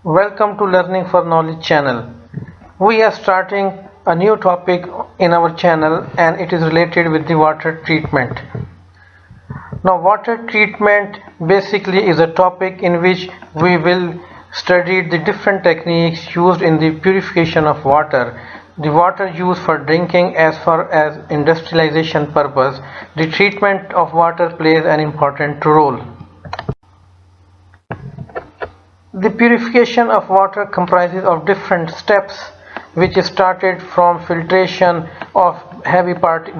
Welcome to Learning for Knowledge channel. We are starting a new topic in our channel and it is related with the water treatment. Now water treatment basically is a topic in which we will study the different techniques used in the purification of water. The water used for drinking as far as industrialization purpose, the treatment of water plays an important role. The purification of water comprises of different steps which started from filtration of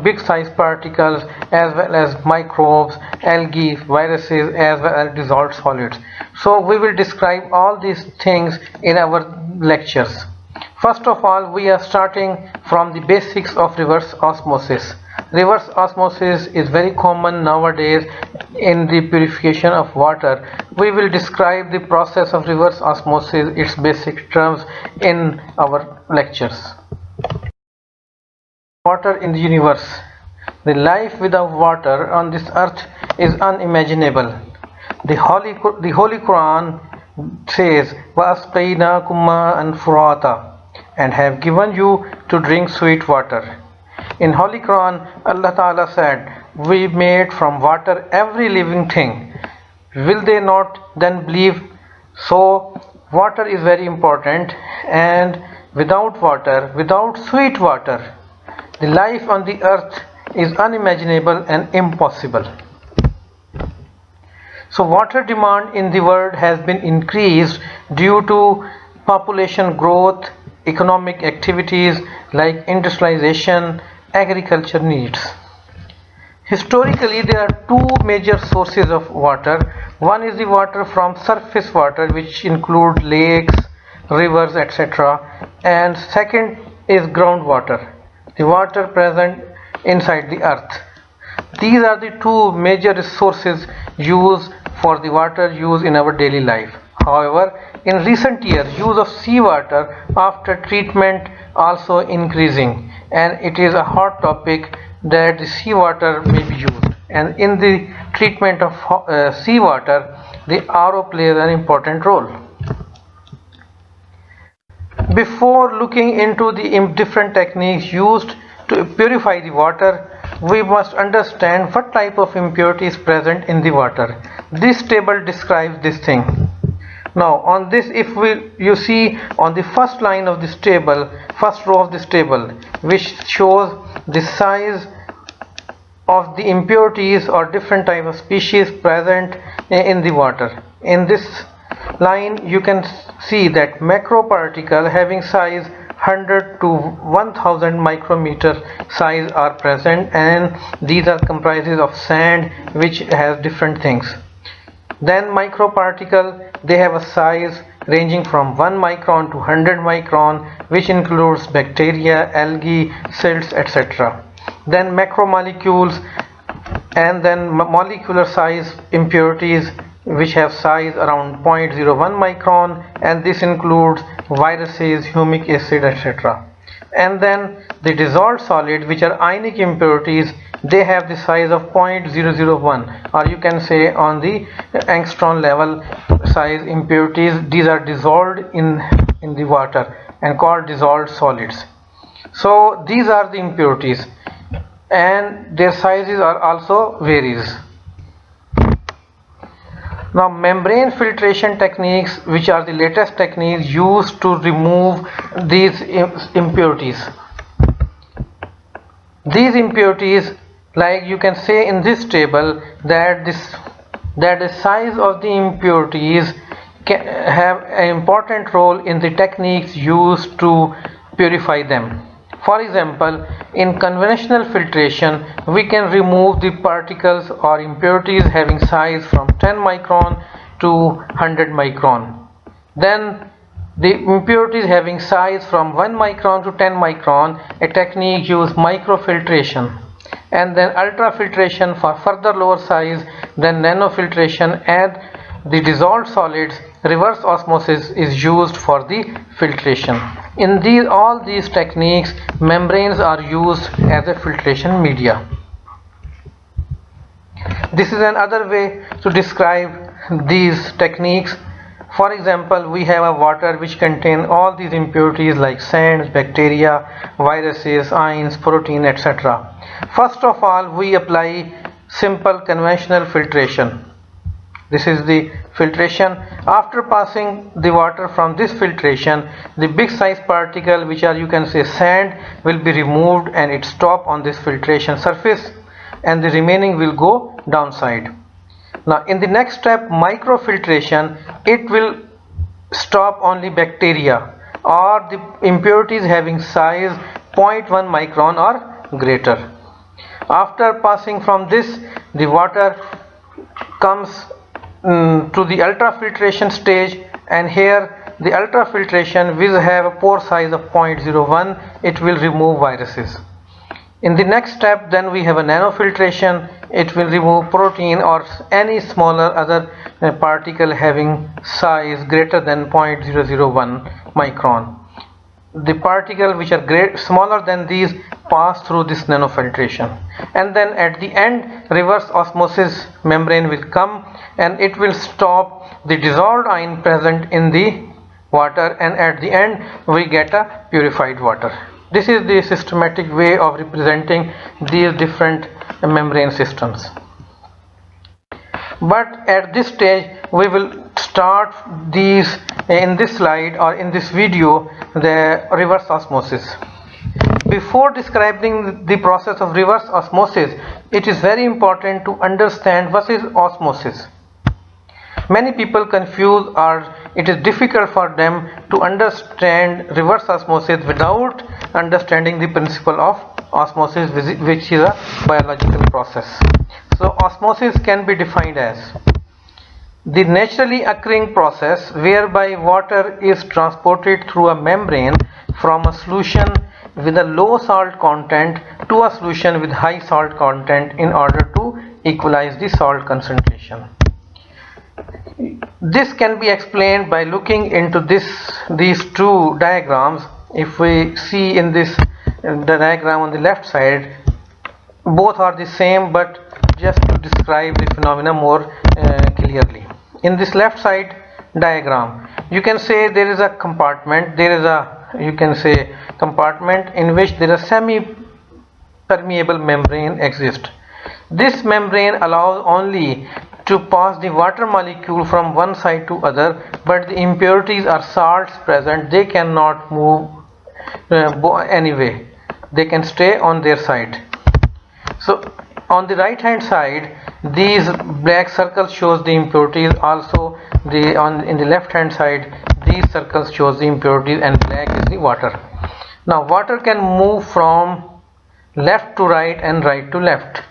big size particles as well as microbes, algae, viruses as well as dissolved solids. So we will describe all these things in our lectures. First of all, we are starting from the basics of reverse osmosis. Reverse osmosis is very common nowadays in the purification of water. We will describe the process of reverse osmosis, its basic terms in our lectures. Water in the universe. The life without water on this earth is unimaginable. The Holy Quran says, وَأَسْقَيْنَاكُمْ مَاءً فُرَاتًا, and have given you to drink sweet water. In Holy Quran, Allah Ta'ala said, we made from water every living thing. Will they not then believe? So water is very important, and without water, without sweet water, the life on the earth is unimaginable and impossible. So water demand in the world has been increased due to population growth, economic activities like industrialization, agriculture needs. Historically, there are two major sources of water. One is the water from surface water, which include lakes, rivers, etc. And second is groundwater, the water present inside the earth. These are the two major resources used for the water use in our daily life. However, in recent years, use of seawater after treatment also increasing, and it is a hot topic that the seawater may be used. And in the treatment of seawater, the RO plays an important role. Before looking into the different techniques used to purify the water, we must understand what type of impurity is present in the water. This table describes this thing. Now on this, if you see on the first line of this table, first row of this table, which shows the size of the impurities or different type of species present in the water. In this line you can see that macro particle having size 100 to 1000 micrometer size are present, and these are comprises of sand which has different things. Then microparticle, they have a size ranging from 1 micron to 100 micron, which includes bacteria, algae, silts, etc. Then macromolecules, and then molecular size impurities which have size around 0.01 micron, and this includes viruses, humic acid, etc. And then the dissolved solid, which are ionic impurities, they have the size of 0.001, or you can say on the angstrom level size impurities. These are dissolved in the water and called dissolved solids. So these are the impurities, and their sizes are also varies. Now membrane filtration techniques, which are the latest techniques used to remove these impurities. These impurities, like you can say in this table, that the size of the impurities can have an important role in the techniques used to purify them. For example, in conventional filtration, we can remove the particles or impurities having size from 10 micron to 100 micron. Then the impurities having size from 1 micron to 10 micron, a technique used microfiltration. And then ultrafiltration for further lower size, then nanofiltration, and the dissolved solids, reverse osmosis is used for the filtration. In all these techniques, membranes are used as a filtration media. This is another way to describe these techniques. For example, we have a water which contain all these impurities like sands, bacteria, viruses, ions, protein, etc. First of all, we apply simple conventional filtration. This is the filtration. After passing the water from this filtration, the big size particle, which are, you can say, sand, will be removed and it stop on this filtration surface, and the remaining will go downside. Now in the next step, microfiltration, it will stop only bacteria or the impurities having size 0.1 micron or greater. After passing from this, the water comes to the ultrafiltration stage, and here the ultrafiltration will have a pore size of 0.01. It will remove viruses. In the next step, then we have a nanofiltration. It will remove protein or any smaller other particle having size greater than 0.001 micron. The particle which are smaller than these pass through this nanofiltration, and then at the end, reverse osmosis membrane will come and it will stop the dissolved ion present in the water, and at the end we get a purified water. This is the systematic way of representing these different membrane systems. But at this stage we will start these in this slide or in this video, the reverse osmosis. Before describing the process of reverse osmosis, it is very important to understand what is osmosis. Many people confuse, or it is difficult for them to understand reverse osmosis without understanding the principle of osmosis, which is a biological process. So osmosis can be defined as the naturally occurring process whereby water is transported through a membrane from a solution with a low salt content to a solution with high salt content in order to equalize the salt concentration. This can be explained by looking into these two diagrams. If we see in this diagram on the left side, both are the same, but just to describe the phenomena more clearly. In this left side diagram, you can say there is a compartment, compartment in which there is a semi-permeable membrane exists. This membrane allows only to pass the water molecule from one side to other, but the impurities or salts present, they cannot move anyway. They can stay on their side. So on the right hand side, these black circles shows the impurities. Also in the left hand side, these circles shows the impurities, and black is the water. Now water can move from left to right and right to left.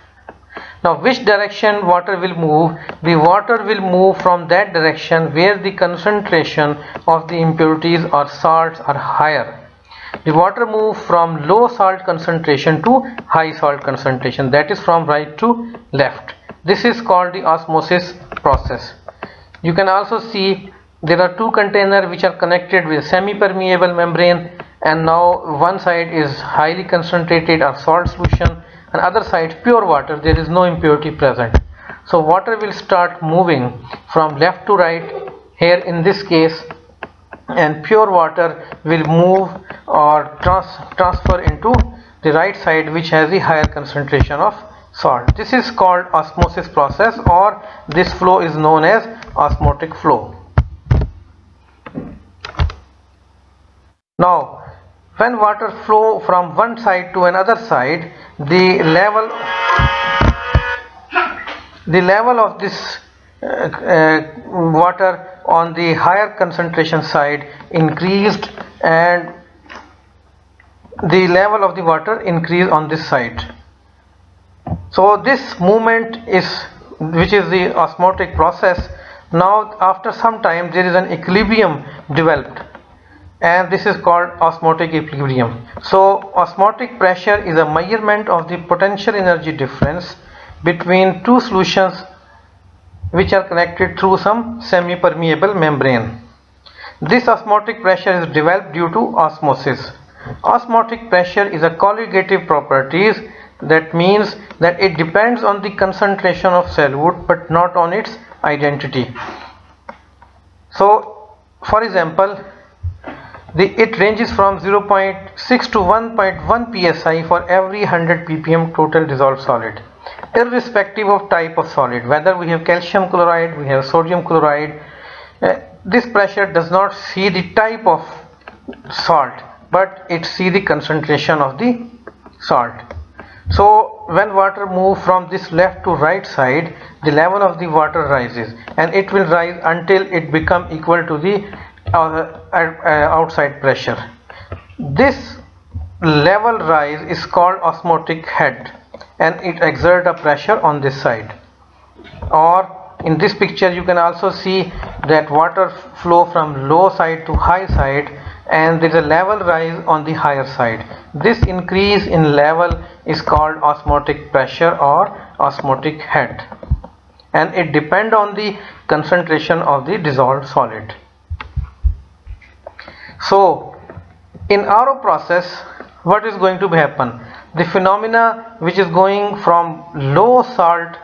Now which direction water will move? The water will move from that direction where the concentration of the impurities or salts are higher. The water moves from low salt concentration to high salt concentration, that is from right to left. This is called the osmosis process. You can also see there are two containers which are connected with semi-permeable membrane, and now one side is highly concentrated or salt solution, and other side pure water, there is no impurity present. So water will start moving from left to right here in this case, and pure water will move or transfer into the right side, which has the higher concentration of salt. This is called osmosis process, or this flow is known as osmotic flow. Now when water flow from one side to another side, the level of this water on the higher concentration side increased, and the level of the water increased on this side. So this movement which is the osmotic process. Now after some time there is an equilibrium developed, and this is called osmotic equilibrium. So osmotic pressure is a measurement of the potential energy difference between two solutions which are connected through some semi-permeable membrane. This osmotic pressure is developed due to osmosis. Osmotic pressure is a colligative properties. That means that it depends on the concentration of solute but not on its identity. So for example, it ranges from 0.6 to 1.1 psi for every 100 ppm total dissolved solid, irrespective of type of solid, whether we have calcium chloride, we have sodium chloride. This pressure does not see the type of salt, but it see the concentration of the salt. So when water moves from this left to right side, the level of the water rises, and it will rise until it become equal to the outside pressure. This level rise is called osmotic head, and it exerts a pressure on this side. Or in this picture you can also see that water flow from low side to high side, and there is a level rise on the higher side. This increase in level is called osmotic pressure or osmotic head, and it depends on the concentration of the dissolved solid. So in RO process, what is going to happen? The phenomena which is going from low salt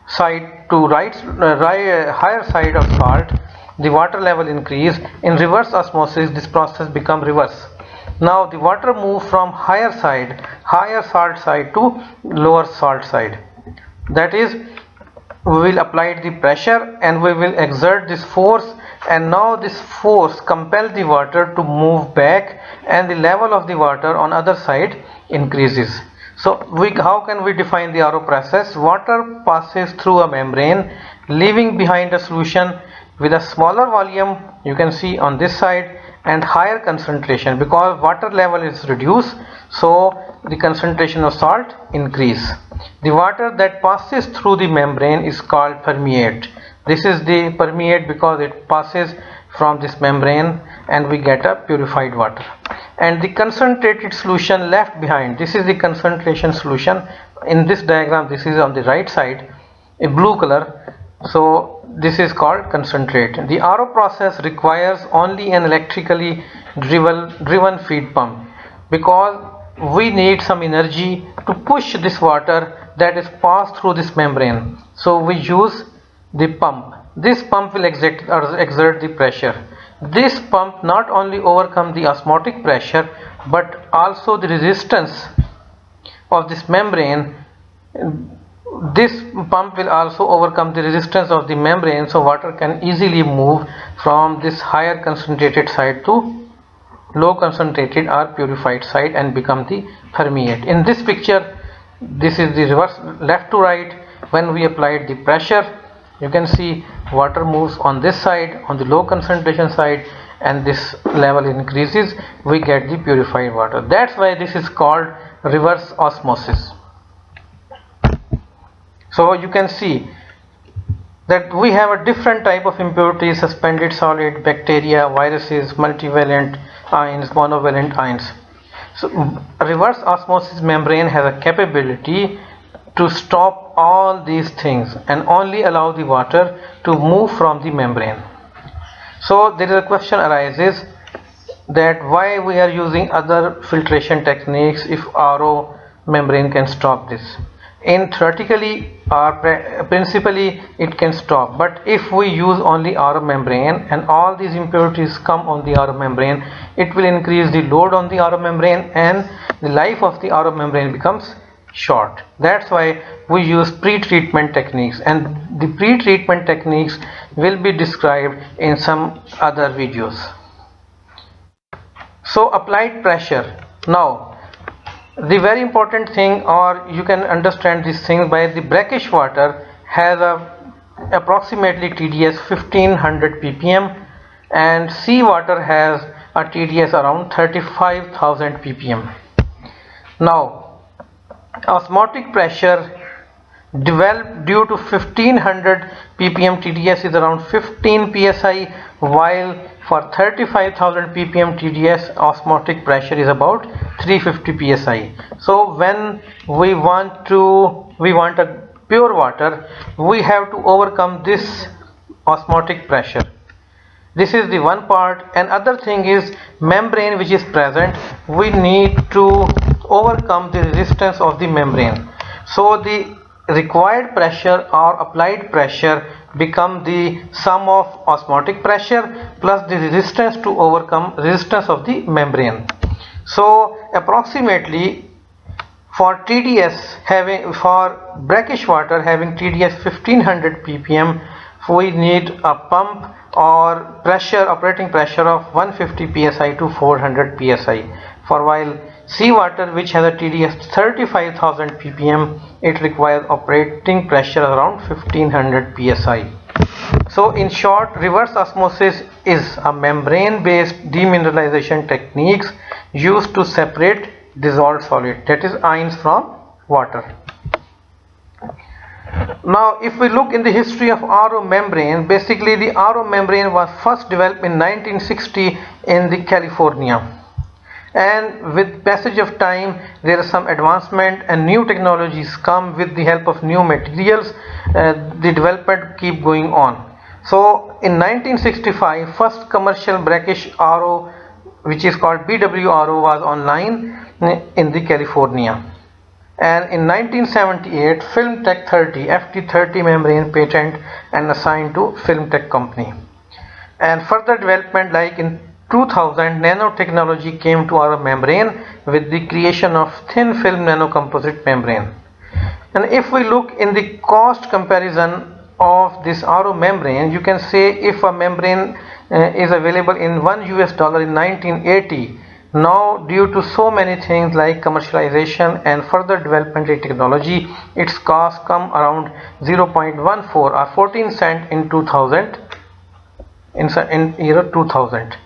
side to higher side of salt, the water level increase. In reverse osmosis, this process become reverse. Now the water move from higher salt side to lower salt side. That is, we will apply the pressure and we will exert this force, and now this force compels the water to move back, and the level of the water on other side increases. So how can we define the RO process? Water passes through a membrane, leaving behind a solution with a smaller volume, you can see on this side, and higher concentration, because water level is reduced, so the concentration of salt increase. The water that passes through the membrane is called permeate. This is the permeate because it passes from this membrane and we get a purified water. And the concentrated solution left behind, this is the concentration solution. In this diagram, this is on the right side, a blue color, so this is called concentrate. The RO process requires only an electrically driven feed pump, because we need some energy to push this water that is passed through this membrane. So we use the pump. This pump will exert the pressure. This pump not only overcome the osmotic pressure, but also the resistance of this membrane. This pump will also overcome the resistance of the membrane, so water can easily move from this higher concentrated side to low concentrated or purified side and become the permeate. In this picture, this is the reverse, left to right. When we applied the pressure, you can see water moves on this side, on the low concentration side, and this level increases, we get the purified water. That's why this is called reverse osmosis. So you can see that we have a different type of impurities: suspended solid, bacteria, viruses, multivalent ions, monovalent ions. So reverse osmosis membrane has a capability to stop all these things and only allow the water to move from the membrane. So there is a question arises that why we are using other filtration techniques if RO membrane can stop this. In theoretically or principally it can stop, but if we use only RO membrane and all these impurities come on the RO membrane, it will increase the load on the RO membrane and the life of the RO membrane becomes short. That's why we use pre-treatment techniques, and the pre-treatment techniques will be described in some other videos. So applied pressure. Now the very important thing, or you can understand this thing by the brackish water has a approximately TDS 1500 ppm and seawater has a TDS around 35,000 ppm. Now osmotic pressure developed due to 1500 ppm TDS is around 15 psi, while for 35,000 ppm TDS osmotic pressure is about 350 psi. So when we want a pure water, we have to overcome this osmotic pressure. This is the one part. And other thing is membrane which is present, we need to overcome the resistance of the membrane. So the required pressure or applied pressure become the sum of osmotic pressure plus the resistance to overcome resistance of the membrane. So approximately for brackish water having TDS 1500 ppm, we need a pump or operating pressure of 150 psi to 400 psi. For while seawater which has a TDS 35,000 ppm, it requires operating pressure around 1500 psi. So in short, reverse osmosis is a membrane-based demineralization techniques used to separate dissolved solid, that is ions, from water. Now if we look in the history of RO membrane, basically the RO membrane was first developed in 1960 in the California, and with passage of time there is some advancement and new technologies come with the help of new materials. The development keep going on. So in 1965 first commercial brackish RO, which is called BWRO, was online in the California, and in 1978 Film Tech 30 FT30 membrane patent and assigned to Film Tech company. And further development, like in 2000 nanotechnology came to our membrane with the creation of thin film nanocomposite membrane. And if we look in the cost comparison of this RO membrane, you can say if a membrane is available in $1 in 1980, now due to so many things like commercialization and further development in technology, its cost come around 0.14 or 14 cent in 2000, in year 2000.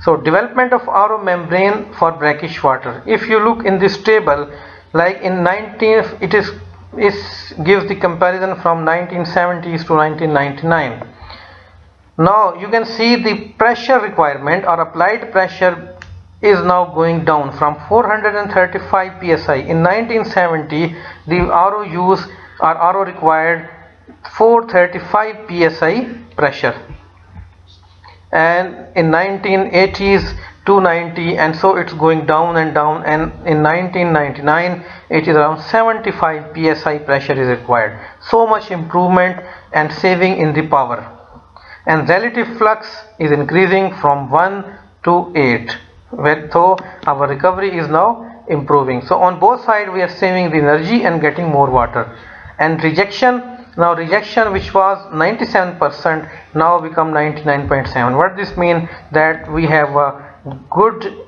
So development of RO membrane for brackish water. If you look in this table, like in 19, it gives the comparison from 1970s to 1999. Now you can see the pressure requirement or applied pressure is now going down from 435 psi. In 1970, the RO required 435 psi pressure, and in 1980s 290, and so it's going down and down, and in 1999 it is around 75 psi pressure is required. So much improvement and saving in the power, and relative flux is increasing from 1 to 8, so our recovery is now improving. So on both sides we are saving the energy and getting more water. And rejection, now rejection which was 97% now become 99.7. What this means, that we have a good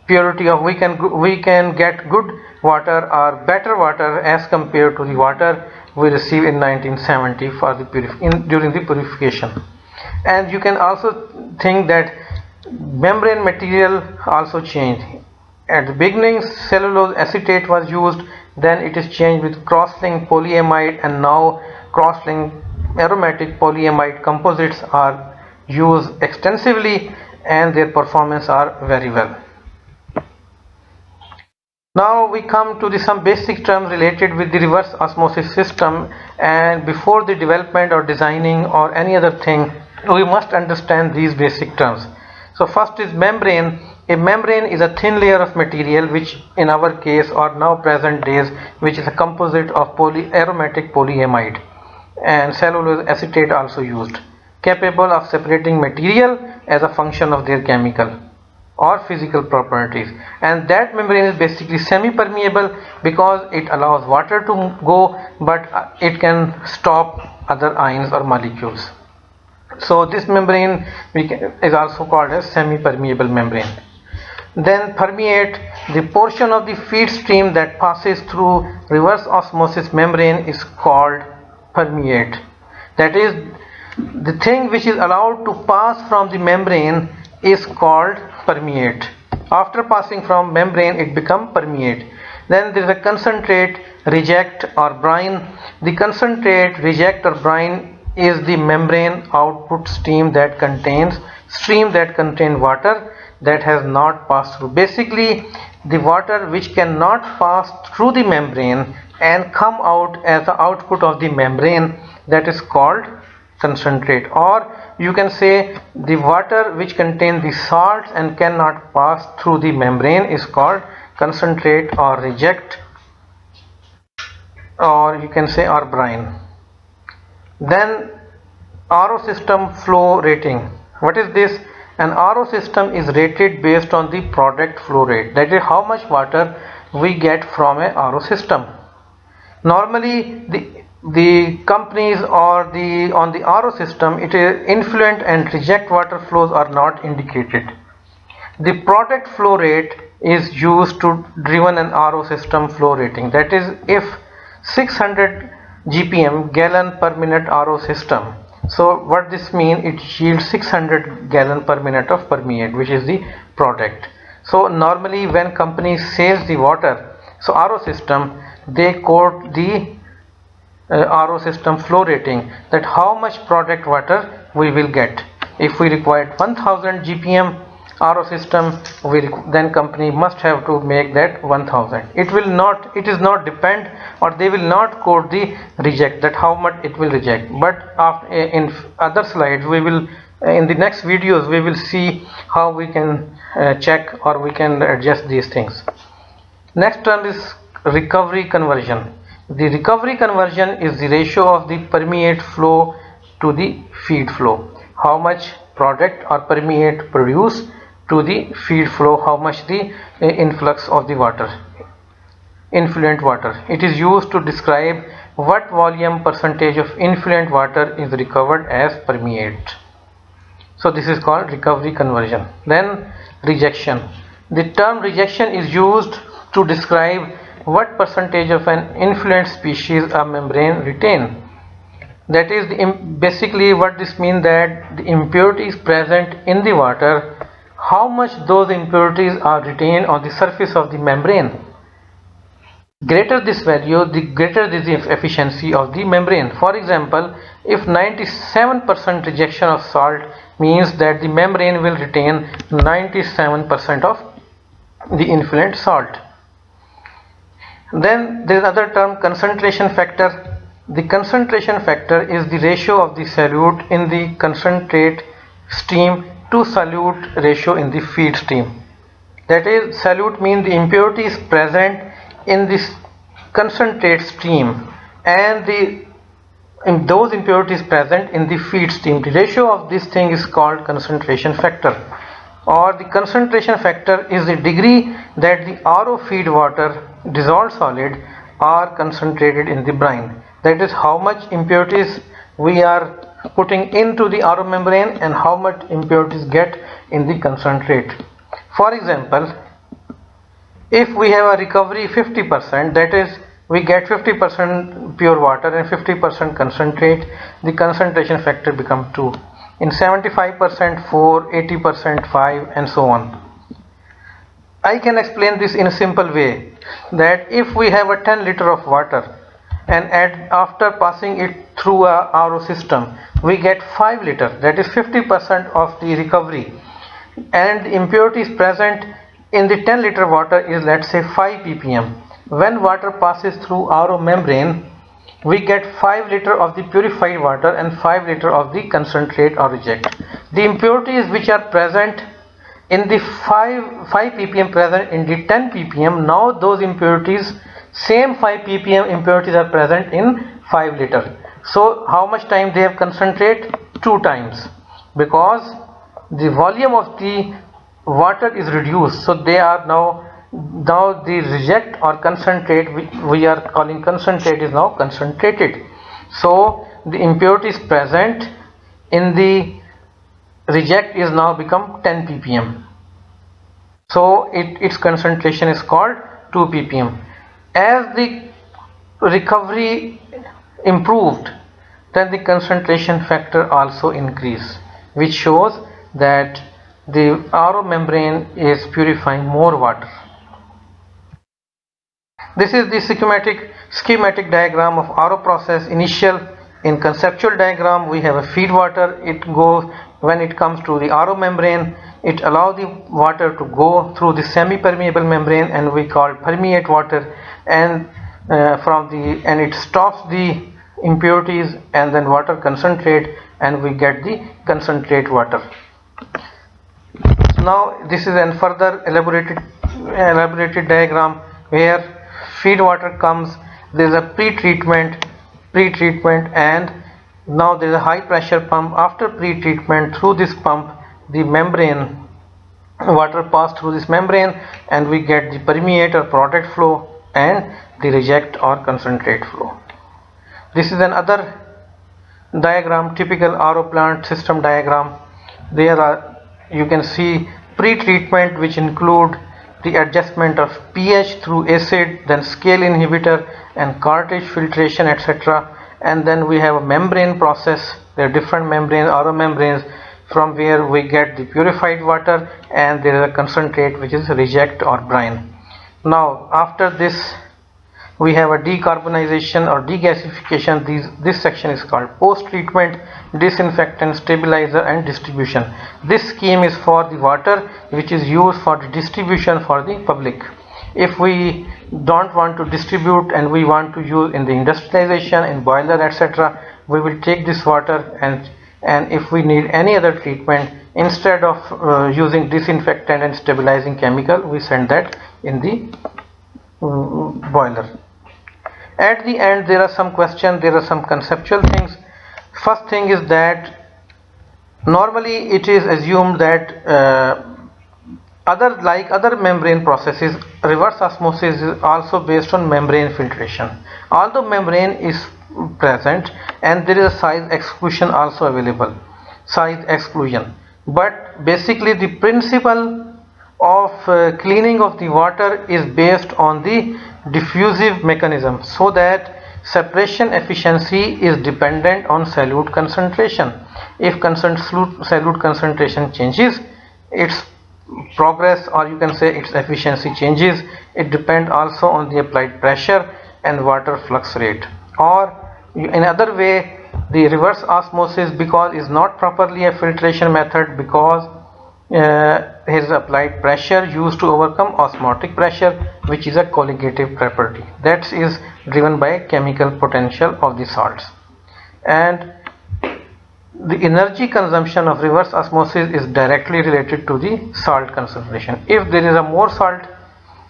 purity of, we can get good water or better water as compared to the water we received in 1970 for the during the purification. And you can also think that membrane material also changed. At the beginning cellulose acetate was used, then it is changed with cross-linked polyamide, and now cross-linked aromatic polyamide composites are used extensively and their performance are very well. Now we come to some basic terms related with the reverse osmosis system, and before the development or designing or any other thing, we must understand these basic terms. So first is membrane. A membrane is a thin layer of material, which in our case or now present days, which is a composite of aromatic polyamide and cellulose acetate also used, capable of separating material as a function of their chemical or physical properties. And that membrane is basically semi-permeable because it allows water to go, but it can stop other ions or molecules. So this membrane is also called as semi-permeable membrane. Then permeate, the portion of the feed stream that passes through reverse osmosis membrane is called permeate. That is, the thing which is allowed to pass from the membrane is called permeate. After passing from membrane, it becomes permeate. Then there is a concentrate, reject or brine. The concentrate, reject or brine is the membrane output stream that contains water that has not passed through. Basically, the water which cannot pass through the membrane and come out as the output of the membrane, that is called concentrate. Or you can say the water which contains the salts and cannot pass through the membrane is called concentrate or reject. or you can say or brine. Then RO system flow rating. What is this? An RO system is rated based on the product flow rate, that is how much water we get from a RO system. Normally the companies or on the RO system, it is influent and reject water flows are not indicated. The product flow rate is used to driven an RO system flow rating, that is if 600 GPM gallon per minute RO system, so what this means, it yields 600 gallon per minute of permeate, which is the product. So normally when companies sells the water, so RO system, they quote the RO system flow rating, that how much product water we will get. If we require 1000 GPM RO system, then company must have to make that 1000. It is not depend, or they will not quote the reject, that how much it will reject. But in other slides we will, in the next videos we will see how we can check or we can adjust these things. Next term is recovery conversion. The recovery conversion is the ratio of the permeate flow to the feed flow. How much product or permeate produce to the feed flow, how much the influx of the water, influent water. It is used to describe what volume percentage of influent water is recovered as permeate. So this is called recovery conversion. Then rejection. The term rejection is used to describe what percentage of an influent species a membrane retain. That is basically what this means, that the impurities present in the water, how much those impurities are retained on the surface of the membrane. Greater this value, the greater is the efficiency of the membrane. For example, if 97% rejection of salt means that the membrane will retain 97% of the influent salt. Then there is another term, concentration factor. The concentration factor is the ratio of the solute in the concentrate stream to solute ratio in the feed stream. That is, solute means the impurities present in this concentrate stream and those impurities present in the feed stream. The ratio of this thing is called concentration factor, or the concentration factor is the degree that the RO feed water, dissolved solid, are concentrated in the brine. That is how much impurities we are putting into the RO membrane and how much impurities get in the concentrate. For example, if we have a recovery 50%, that is we get 50% pure water and 50% concentrate, the concentration factor become 2. In 75% 4, 80% 5, and so on. I can explain this in a simple way, that if we have a 10 liter of water and after passing it through a RO system, we get 5 liter, that is 50% of the recovery, and the impurities present in the 10 liter water is, let's say, 5 ppm. When water passes through RO membrane, we get 5 liter of the purified water and 5 liter of the concentrate or reject. The impurities which are present in the 5 ppm present in the 10 ppm, now those impurities, same 5 ppm impurities are present in 5 liter. So how much time they have concentrate? 2 times, because the volume of the water is reduced. So they are now the reject or concentrate, which we are calling concentrate, is now concentrated. So the impurities present in the reject is now become 10 ppm. So its concentration is called 2 ppm. As the recovery improved, then the concentration factor also increased, which shows that the RO membrane is purifying more water. This is the schematic diagram of RO process. Initial, in conceptual diagram, we have a feed water. It goes, when it comes to the RO membrane, it allows the water to go through the semi-permeable membrane, and we call permeate water, and it stops the impurities, and then water concentrate, and we get the concentrate water. Now this is a further elaborated diagram where feed water comes there is a pre-treatment, and now there is a high pressure pump. After pre-treatment, through this pump the membrane, water pass through this membrane, and we get the permeate or product flow and the reject or concentrate flow. This is another diagram, typical RO plant system diagram. There are, you can see pre-treatment, which include the adjustment of pH through acid, then scale inhibitor and cartridge filtration, etc. And then we have a membrane process. There are different membranes, RO membranes, from where we get the purified water, and there is a concentrate which is reject or brine. Now after this we have a decarbonization or degasification. This section is called post-treatment, disinfectant, stabilizer and distribution. This scheme is for the water which is used for the distribution for the public. If we don't want to distribute and we want to use in the industrialization, in boiler, etc., we will take this water, and if we need any other treatment, instead of using disinfectant and stabilizing chemical, we send that in the boiler. At the end there are some questions, there are some conceptual things. First thing is that normally it is assumed that other membrane processes, reverse osmosis is also based on membrane filtration. Although membrane is present and there is a size exclusion also available, size exclusion, but basically the principle of cleaning of the water is based on the diffusive mechanism, so that separation efficiency is dependent on solute concentration. If solute concentration changes, its progress, or you can say its efficiency, changes. It depends also on the applied pressure and water flux rate. Or in other way, the reverse osmosis, because is not properly a filtration method, because is applied pressure used to overcome osmotic pressure, which is a colligative property that is driven by chemical potential of the salts. And the energy consumption of reverse osmosis is directly related to the salt concentration. If there is a more salt,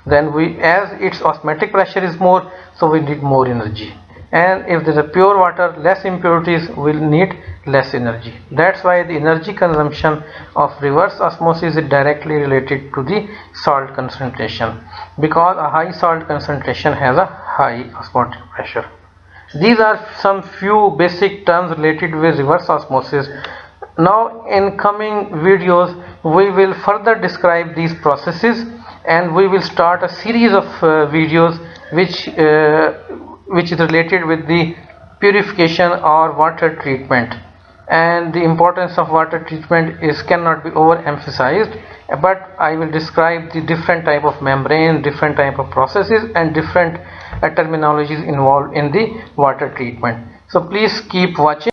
then as its osmotic pressure is more, so we need more energy. And if there is a pure water, less impurities, will need less energy. That's why the energy consumption of reverse osmosis is directly related to the salt concentration, because a high salt concentration has a high osmotic pressure. These are some few basic terms related with reverse osmosis. Now in coming videos we will further describe these processes, and we will start a series of videos which is related with the purification or water treatment. And the importance of water treatment cannot be overemphasized, but I will describe the different type of membrane, different type of processes, and different terminologies involved in the water treatment. So please keep watching.